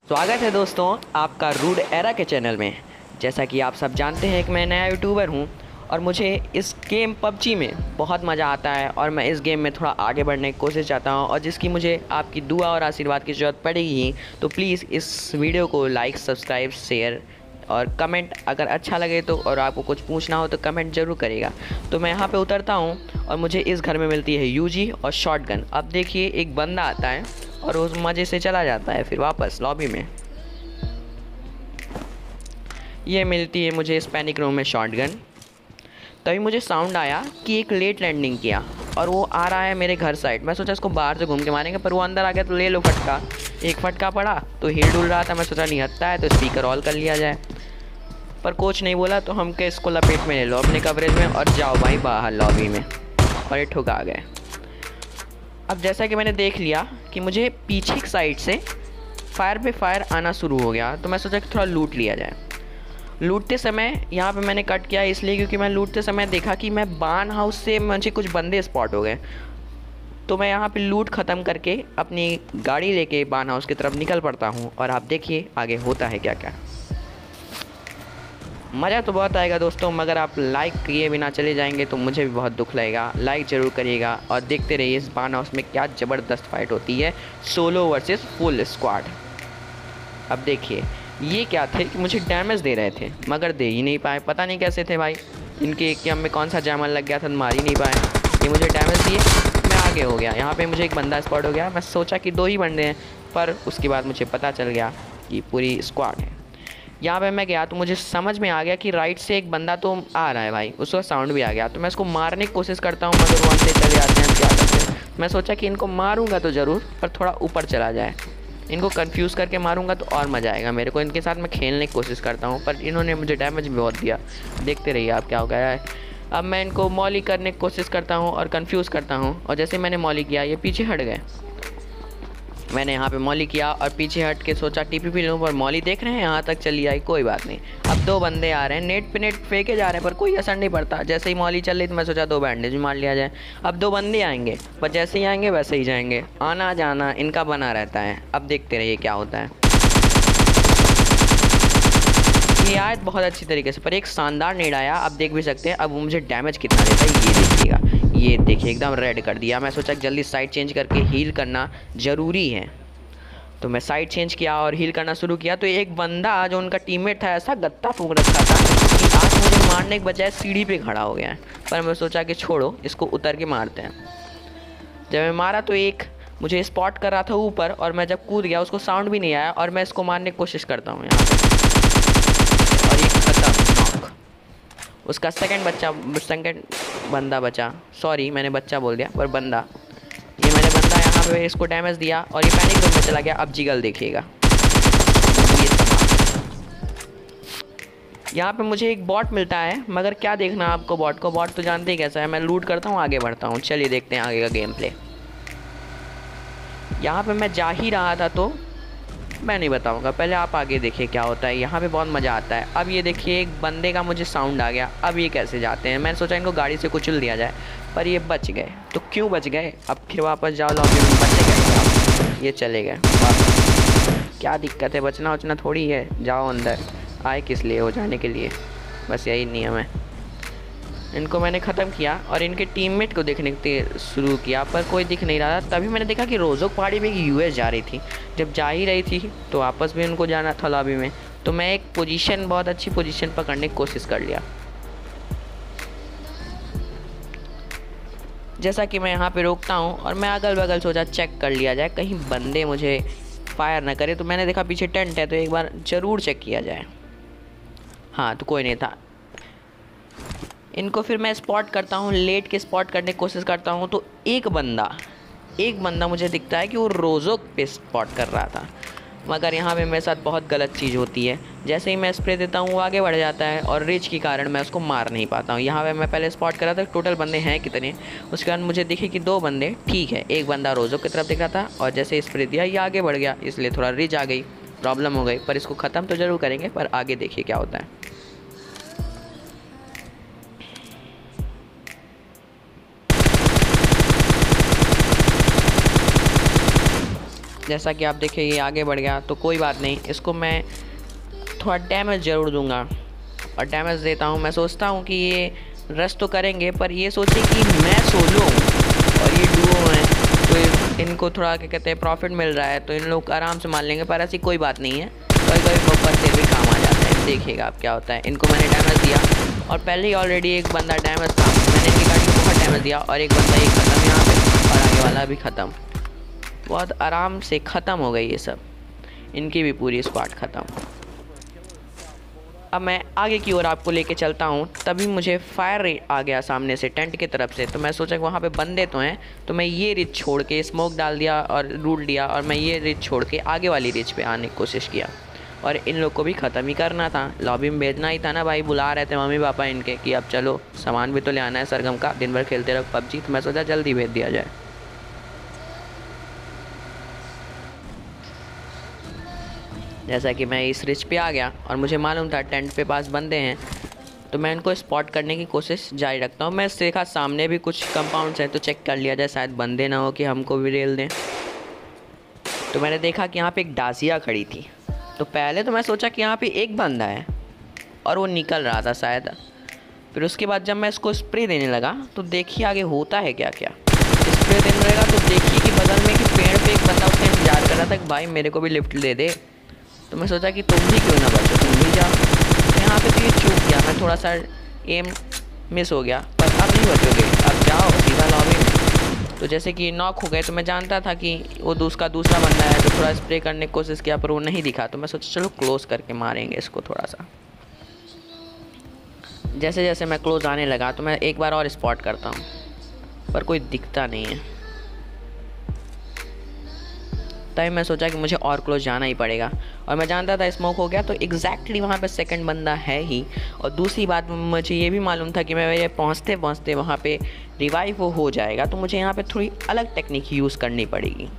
स्वागत है दोस्तों आपका रूड एरा के चैनल में। जैसा कि आप सब जानते हैं कि मैं नया यूट्यूबर हूं और मुझे इस गेम पबजी में बहुत मज़ा आता है और मैं इस गेम में थोड़ा आगे बढ़ने की कोशिश चाहता हूं और जिसकी मुझे आपकी दुआ और आशीर्वाद की ज़रूरत पड़ेगी ही। तो प्लीज़ इस वीडियो को लाइक, सब्सक्राइब, शेयर और कमेंट अगर अच्छा लगे तो, और आपको कुछ पूछना हो तो कमेंट ज़रूर करिएगा। तो मैं यहाँ पे उतरता हूँ और मुझे इस घर में मिलती है यूजी और शॉटगन। अब देखिए एक बंदा आता है और उस मज़े से चला जाता है फिर वापस लॉबी में। ये मिलती है मुझे इस पैनिक रूम में शॉटगन। तभी मुझे साउंड आया कि एक लेट लैंडिंग किया और वो आ रहा है मेरे घर साइड। मैं सोचा इसको बाहर से घूम के मारेंगे, पर वो अंदर आ गया तो ले लो फटका। एक फटका पड़ा तो हील डुल रहा था, मैं सोचा नहीं हटता है तो स्पीकर ऑल कर लिया जाए, पर कोच नहीं बोला तो हम के इसको लपेट में ले लो अपने कवरेज में और जाओ भाई बाहर लॉबी में। और ये ठुका गए। अब जैसा कि मैंने देख लिया कि मुझे पीछे की साइड से फायर पे फायर आना शुरू हो गया, तो मैं सोचा कि थोड़ा लूट लिया जाए। लूटते समय यहाँ पे मैंने कट किया इसलिए क्योंकि मैं लूटते समय देखा कि मैं बान हाउस से मुझे कुछ बंदे स्पॉट हो गए। तो मैं यहाँ पे लूट ख़त्म करके अपनी गाड़ी लेके बान हाउस की तरफ निकल पड़ता हूँ और आप देखिए आगे होता है क्या क्या। मज़ा तो बहुत आएगा दोस्तों, मगर आप लाइक किए बिना चले जाएंगे तो मुझे भी बहुत दुख लगेगा। लाइक ज़रूर करिएगा और देखते रहिए इस बान हाउस में क्या ज़बरदस्त फाइट होती है, सोलो वर्सेस फुल स्क्वाड। अब देखिए ये क्या थे कि मुझे डैमेज दे रहे थे मगर दे ही नहीं पाए, पता नहीं कैसे थे भाई। इनके एकेएम में कौन सा जैमल लग गया था, मार ही नहीं पाए। ये मुझे डैमेज दिए, मैं आगे हो गया। यहाँ पे मुझे एक बंदा स्पॉट हो गया। मैं सोचा कि दो ही बंदे हैं, पर उसके बाद मुझे पता चल गया कि पूरी स्क्वाड है। यहाँ पे मैं गया तो मुझे समझ में आ गया कि राइट से एक बंदा तो आ रहा है भाई, उसका साउंड भी आ गया। तो मैं उसको मारने की कोशिश करता हूँ मगर वो अंदर चले जाते हैं। क्या करते हैं, मैं सोचा कि इनको मारूंगा तो ज़रूर पर थोड़ा ऊपर चला जाए, इनको कंफ्यूज करके मारूंगा तो और मज़ा आएगा मेरे को। इनके साथ मैं खेलने की कोशिश करता हूँ पर इन्होंने मुझे डैमेज भी बहुत दिया। देखते रहिए आप क्या हो गया है। अब मैं इनको मॉली करने की कोशिश करता हूँ और कंफ्यूज करता हूँ, और जैसे मैंने मॉली किया ये पीछे हट गए। मैंने यहाँ पे मॉली किया और पीछे हट के सोचा टीपीपी लूँ, पर मॉली देख रहे हैं यहाँ तक चली आई, कोई बात नहीं। अब दो बंदे आ रहे हैं, नेट पे नेट फेंके जा रहे हैं पर कोई असर नहीं पड़ता। जैसे ही मॉली चल रही तो मैं सोचा दो बैंडेज भी मार लिया जाए। अब दो बंदे आएंगे पर जैसे ही आएंगे वैसे ही जाएंगे, आना जाना इनका बना रहता है। अब देखते रहिए क्या होता है। ये आयत बहुत अच्छी तरीके से, पर एक शानदार नेड आया, आप देख भी सकते हैं। अब वो मुझे डैमेज कितना देता है ये देखिएगा, ये देखिए एकदम रेड कर दिया। मैं सोचा जल्दी साइड चेंज करके हील करना ज़रूरी है, तो मैं साइड चेंज किया और हील करना शुरू किया। तो एक बंदा जो उनका टीममेट था ऐसा गत्ता फूंक रखा था कि आज मुझे मारने के बजाय सीढ़ी पे खड़ा हो गया है। पर मैं सोचा कि छोड़ो इसको उतर के मारते हैं। जब मैं मारा तो एक मुझे स्पॉट कर रहा था ऊपर, और मैं जब कूद गया उसको साउंड भी नहीं आया और मैं इसको मारने की कोशिश करता हूँ यहाँ पे, और ये खत्म। उसका सेकंड बंदा बचा, सॉरी मैंने बच्चा बोल दिया पर बंदा। ये मैंने बंदा यहाँ पे इसको डैमेज दिया और ये पैनिक रूम में चला गया। अब जिगल देखिएगा, ये यहाँ पे मुझे एक बॉट मिलता है, मगर क्या देखना आपको बॉट को, बॉट तो जानते ही कैसा है। मैं लूट करता हूँ आगे बढ़ता हूँ। चलिए देखते हैं आगे का गेम प्ले। यहाँ पे मैं जा ही रहा था तो मैं नहीं बताऊंगा, पहले आप आगे देखिए क्या होता है। यहाँ पे बहुत मज़ा आता है। अब ये देखिए एक बंदे का मुझे साउंड आ गया। अब ये कैसे जाते हैं, मैंने सोचा इनको गाड़ी से कुचल दिया जाए पर ये बच गए। तो क्यों बच गए, अब फिर वापस जाओ लॉबी में, बचे गए ये चले गए वापस। क्या दिक्कत है, बचना उचना थोड़ी है, जाओ अंदर। आए किस लिए, हो जाने के लिए, बस यही नियम है। इनको मैंने ख़त्म किया और इनके टीममेट को देखने के शुरू किया पर कोई दिख नहीं रहा था। तभी मैंने देखा कि रोज़ोक पहाड़ी में एक यूएस जा रही थी। जब जा ही रही थी तो वापस भी उनको जाना था लॉबी में, तो मैं एक पोजीशन, बहुत अच्छी पोजीशन पकड़ने की कोशिश कर लिया। जैसा कि मैं यहाँ पे रोकता हूँ और मैं अगल बगल सोचा चेक कर लिया जाए कहीं बंदे मुझे फायर ना करे। तो मैंने देखा पीछे टेंट है तो एक बार ज़रूर चेक किया जाए। हाँ तो कोई नहीं था। इनको फिर मैं स्पॉट करता हूँ, लेट के स्पॉट करने की कोशिश करता हूँ। तो एक बंदा मुझे दिखता है कि वो रोज़ोक पे स्पॉट कर रहा था, मगर यहाँ पे मेरे साथ बहुत गलत चीज़ होती है। जैसे ही मैं स्प्रे देता हूँ वो आगे बढ़ जाता है और रिच के कारण मैं उसको मार नहीं पाता हूँ। यहाँ पे मैं पहले स्पॉट कर रहा था टोटल बंदे हैं कितने, उसके बाद मुझे दिखे कि दो बंदे, ठीक है एक बंदा रोज़ोक की तरफ दिख रहा था और जैसे स्प्रे दिया ये आगे बढ़ गया, इसलिए थोड़ा रिच आ गई, प्रॉब्लम हो गई। पर इसको ख़त्म तो ज़रूर करेंगे, पर आगे देखिए क्या होता है। जैसा कि आप देखिए ये आगे बढ़ गया, तो कोई बात नहीं, इसको मैं थोड़ा डैमेज ज़रूर दूंगा। और डैमेज देता हूँ, मैं सोचता हूँ कि ये रश तो करेंगे, पर ये सोचे कि मैं सोलो हूँ और ये डुओ हैं, तो इनको थोड़ा क्या कहते हैं प्रॉफिट मिल रहा है, तो इन लोग आराम से मान लेंगे। पर ऐसी कोई बात नहीं है, कभी कभी बफर से भी काम आ जाते हैं। देखिएगा आप क्या होता है। इनको मैंने डैमेज दिया और पहले ही ऑलरेडी एक बंदा डैमेज था, मैंने इनकी गाड़ी को बहुत डैमेज दिया और एक बंदा ये ख़त्म यहाँ पे और आगे वाला भी ख़त्म। बहुत आराम से ख़त्म हो गई ये सब, इनकी भी पूरी स्क्वाड ख़त्म। अब मैं आगे की ओर आपको लेके चलता हूँ, तभी मुझे फायर आ गया सामने से टेंट की तरफ से। तो मैं सोचा कि वहाँ पे बंदे तो हैं, तो मैं ये रिच छोड़ के स्मोक डाल दिया और रूट दिया, और मैं ये रिच छोड़ के आगे वाली रिच पे आने की कोशिश किया। और इन लोग को भी ख़त्म ही करना था, लॉबी में भेजना ही था ना भाई। बुला रहे थे मम्मी पापा इनके कि अब चलो सामान भी तो ले आना है सरगम का, दिन भर खेलते रहो पबजी। तो मैं सोचा जल्दी भेज दिया जाए। जैसा कि मैं इस रिच पे आ गया और मुझे मालूम था टेंट पे पास बंदे हैं, तो मैं इनको स्पॉट करने की कोशिश जारी रखता हूँ। मैं देखा सामने भी कुछ कंपाउंड्स हैं, तो चेक कर लिया जाए, शायद बंदे ना हो कि हमको भी रेल दें। तो मैंने देखा कि यहाँ पे एक डासिया खड़ी थी। तो पहले तो मैं सोचा कि यहाँ पे एक बंदा है और वो निकल रहा था शायद। फिर उसके बाद जब मैं इसको स्प्रे देने लगा, तो देखिए आगे होता है क्या क्या। स्प्रे देने लगा तो देखिए कि बगल में कि पेड़ पे एक बंदा उसका इंतजार कर रहा था कि भाई मेरे को भी लिफ्ट दे दे। तो मैं सोचा कि तुम भी क्यों ना बचो, तुम भी जाओ। तो यहाँ पे तो ये चूक गया, मैं थोड़ा सा एम मिस हो गया, पर अब नहीं बचोगे, अब जाओ सीधा लॉबी में। तो जैसे कि नॉक हो गए, तो मैं जानता था कि वो दूसरा बंदा है, तो थोड़ा स्प्रे करने की कोशिश किया पर वो नहीं दिखा। तो मैं सोचा चलो क्लोज़ करके मारेंगे इसको थोड़ा सा। जैसे जैसे मैं क्लोज़ आने लगा, तो मैं एक बार और स्पॉट करता हूँ, पर कोई दिखता नहीं है। तभी मैं सोचा कि मुझे और क्लोज जाना ही पड़ेगा, और मैं जानता था स्मोक हो गया तो एग्जैक्टली वहाँ पे सेकंड बंदा है ही। और दूसरी बात मुझे ये भी मालूम था कि मैं ये पहुँचते पहुँचते वहाँ पे रिवाइव हो जाएगा, तो मुझे यहाँ पे थोड़ी अलग टेक्निक यूज़ करनी पड़ेगी।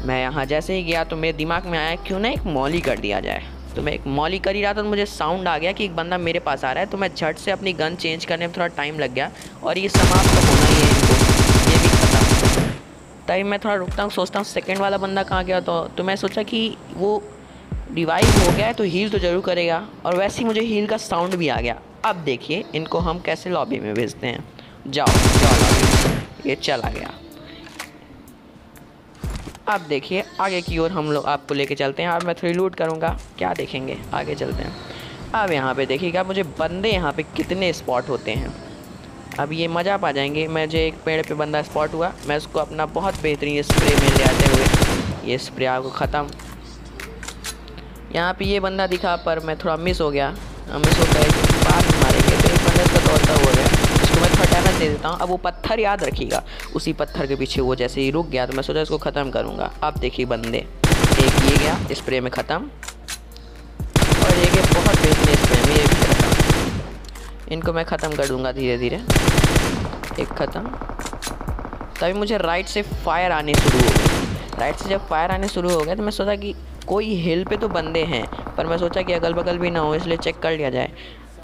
मैं यहाँ जैसे ही गया तो मेरे दिमाग में आया क्यों ना एक मॉली कर दिया जाए। तो मैं एक मॉली कर ही रहा था, तो मुझे साउंड आ गया कि एक बंदा मेरे पास आ रहा है। तो मैं झट से अपनी गन चेंज करने में थोड़ा टाइम लग गया, और ये समाप्त तो होना ही है इनको, ये भी खत्म। तभी मैं थोड़ा रुकता हूँ, सोचता हूँ सेकंड वाला बंदा कहाँ गया। तो मैं सोचा कि वो रिवाइव हो गया है तो हील तो ज़रूर करेगा, और वैसे ही मुझे हील का साउंड भी आ गया। अब देखिए इनको हम कैसे लॉबी में भेजते हैं। जाओ जाओ लॉबी में, ये चला गया। अब देखिए आगे की ओर हम लोग आपको लेके चलते हैं। अब मैं थोड़ी लूट करूँगा, क्या देखेंगे, आगे चलते हैं। अब यहाँ पे देखिएगा मुझे बंदे यहाँ पे कितने स्पॉट होते हैं, अब ये मज़ा पा जाएंगे। मुझे एक पेड़ पे बंदा स्पॉट हुआ, मैं उसको अपना बहुत बेहतरीन स्प्रे में ले आते हुए ये स्प्रे आपको ख़त्म। यहाँ पे ये बंदा दिखा पर मैं थोड़ा मिस हो गया, मिस हो गया कि बाद में मारेंगे। तो एक बंदा इसका दौड़ता हो गया, उसको मैं थोड़ा डैमेज दे देता हूँ। अब वो पत्थर याद रखिएगा, उसी पत्थर के पीछे वो जैसे ही रुक गया, तो मैं सोचा इसको ख़त्म करूँगा। अब देखिए बंदे, एक ये गया स्प्रे में ख़त्म, और एक बहुत बेहतरीन स्प्रे में ये भी ख़त्म। इनको मैं ख़त्म कर दूँगा धीरे धीरे, एक ख़त्म। तभी मुझे राइट से फायर आने शुरू हो गए। राइट से जब फायर आने शुरू हो गए तो मैं सोचा कि कोई हिल पे तो बंदे हैं, पर मैं सोचा कि अगल बगल भी ना हो, इसलिए चेक कर लिया जाए।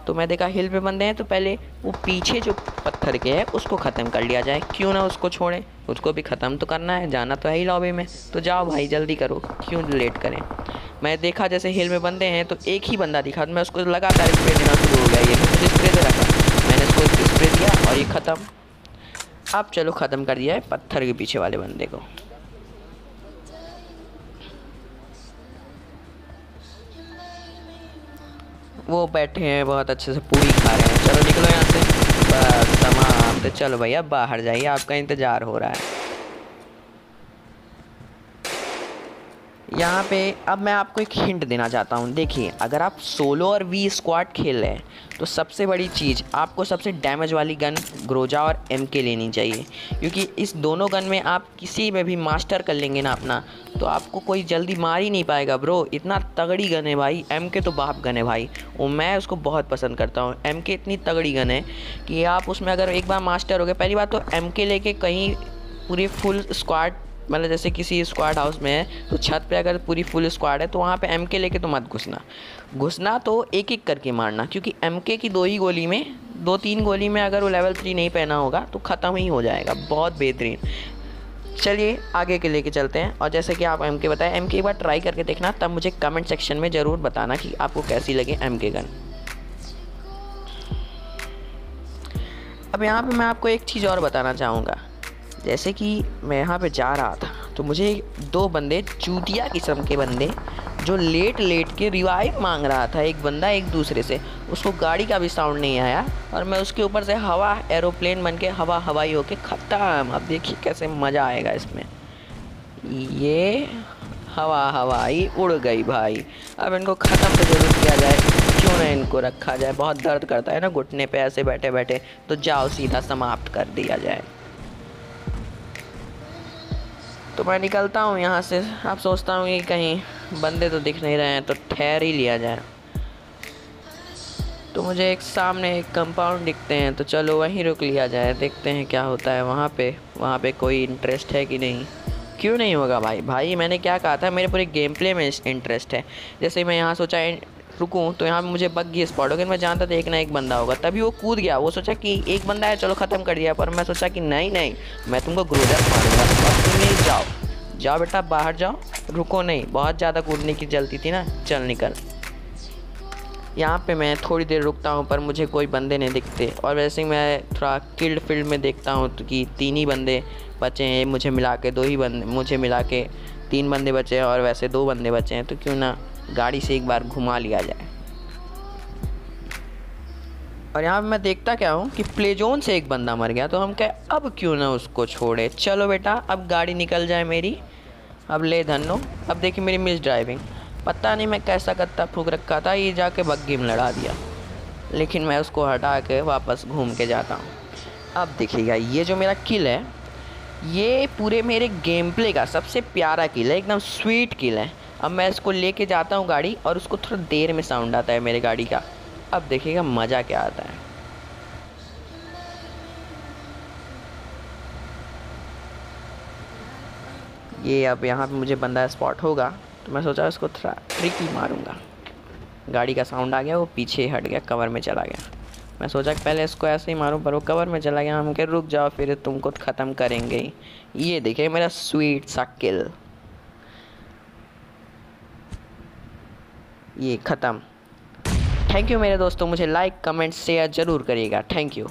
तो मैं देखा हिल पे बंदे हैं, तो पहले वो पीछे जो पत्थर के है उसको ख़त्म कर लिया जाए, क्यों ना उसको छोड़ें, उसको भी ख़त्म तो करना है, जाना तो है ही लॉबी में। तो जाओ भाई जल्दी करो, क्यों लेट करें। मैं देखा जैसे हिल में बंदे हैं, तो एक ही बंदा दिखा, तो मैं उसको लगातार स्प्रे देना शुरू हो गया। ये भी मुझे स्प्रे दे रहा था, मैंने उसको स्प्रे दिया और ये ख़त्म। अब चलो ख़त्म कर दिया है पत्थर के पीछे वाले बंदे को। वो बैठे हैं बहुत अच्छे से पूरी खा रहे हैं। चलो निकलो यहाँ से, बस समाप्त। चलो भैया बाहर जाइए, आपका इंतज़ार हो रहा है। यहाँ पे अब मैं आपको एक हिंट देना चाहता हूँ। देखिए अगर आप सोलो और वी स्क्वाड खेल रहे हैं, तो सबसे बड़ी चीज़ आपको सबसे डैमेज वाली गन ग्रोजा और MK लेनी चाहिए, क्योंकि इस दोनों गन में आप किसी में भी मास्टर कर लेंगे ना अपना, तो आपको कोई जल्दी मार ही नहीं पाएगा ब्रो। इतना तगड़ी गन है भाई, MK तो बाप गन है भाई, वो मैं उसको बहुत पसंद करता हूँ। MK इतनी तगड़ी गन है कि आप उसमें अगर एक बार मास्टर हो गए, पहली बात तो MK लेके कहीं पूरी फुल स्क्वाड मतलब जैसे किसी स्क्वाड हाउस में है तो छत पे अगर पूरी फुल स्क्वाड है तो वहाँ पे एमके लेके तो मत घुसना तो एक एक करके मारना, क्योंकि एमके की 2 ही गोली में 2-3 गोली में अगर वो लेवल 3 नहीं पहना होगा तो ख़त्म ही हो जाएगा। बहुत बेहतरीन। चलिए आगे के लेके चलते हैं। और जैसे कि आप एमके बताएं, एमके एक बार ट्राई करके देखना, तब मुझे कमेंट सेक्शन में ज़रूर बताना कि आपको कैसी लगी एमके गन। अब यहाँ पे मैं आपको एक चीज़ और बताना चाहूँगा। जैसे कि मैं यहाँ पे जा रहा था तो मुझे 2 बंदे, चूतिया किस्म के बंदे, जो लेट के रिवाइव मांग रहा था, एक बंदा एक दूसरे से, उसको गाड़ी का भी साउंड नहीं आया और मैं उसके ऊपर से हवा एरोप्लेन बन के हवाई होके ख़त्म। अब देखिए कैसे मज़ा आएगा इसमें। ये हवाई उड़ गई भाई। अब इनको ख़त्म तो जरूर किया जाए, क्यों ना इनको रखा जाए। बहुत दर्द करता है ना घुटने पे ऐसे बैठे बैठे, तो जाओ सीधा समाप्त कर दिया जाए। तो मैं निकलता हूँ यहाँ से। अब सोचता हूँ कि कहीं बंदे तो दिख नहीं रहे हैं तो ठहर ही लिया जाए। तो मुझे एक सामने एक कंपाउंड दिखते हैं, तो चलो वहीं रुक लिया जाए, देखते हैं क्या होता है वहाँ पे कोई इंटरेस्ट है कि नहीं। क्यों नहीं होगा भाई मैंने क्या कहा था, मेरे पूरे गेम प्ले में इंटरेस्ट है। जैसे मैं यहाँ सोचा रुकूं तो यहाँ पे मुझे बग गई स्पॉट हो गई। मैं जानता था एक ना एक बंदा होगा, तभी वो कूद गया। वो सोचा कि एक बंदा है चलो ख़त्म कर दिया, पर मैं सोचा कि नहीं मैं तुमको ग्रोजर मारूंगा। तुम नहीं जाओ बेटा बाहर जाओ, रुको नहीं। बहुत ज़्यादा कूदने की जल्दी थी ना, चल निकल। यहाँ पे मैं थोड़ी देर रुकता हूँ पर मुझे कोई बंदे नहीं दिखते। और वैसे ही मैं थोड़ा किल्ड फील्ड में देखता हूँ तो कि 3 ही बंदे बचे हैं, मुझे मिला के 2 ही बंदे, मुझे मिला के 3 बंदे बचे हैं और वैसे 2 बंदे बचे हैं। तो क्यों ना गाड़ी से एक बार घुमा लिया जाए। और यहाँ पे मैं देखता क्या हूँ कि प्ले जोन से एक बंदा मर गया, तो हम कहे अब क्यों ना उसको छोड़े। चलो बेटा अब गाड़ी निकल जाए मेरी, अब ले धन्नो। अब देखिए मेरी मिस ड्राइविंग, पता नहीं मैं कैसा कत्ता फूक रखा था, ये जाके बग्गी में लड़ा दिया। लेकिन मैं उसको हटा के वापस घूम के जाता हूँ। अब देखिएगा ये जो मेरा किल है, ये पूरे मेरे गेम प्ले का सबसे प्यारा किल है, एकदम स्वीट किल है। अब मैं इसको लेके जाता हूँ गाड़ी, और उसको थोड़ा देर में साउंड आता है मेरे गाड़ी का। अब देखिएगा मज़ा क्या आता है। ये अब यहाँ पे मुझे बंदा स्पॉट होगा तो मैं सोचा उसको थोड़ा ट्रिकी मारूंगा। गाड़ी का साउंड आ गया, वो पीछे हट गया, कवर में चला गया। मैं सोचा कि पहले इसको ऐसे ही मारूं, पर वो कवर में चला गया। हम कह रुक जाओ फिर तुमको ख़त्म करेंगे ही। ये देखिए मेरा स्वीट सा किल, ये ख़त्म। थैंक यू मेरे दोस्तों, मुझे लाइक कमेंट शेयर ज़रूर करिएगा। Thank you.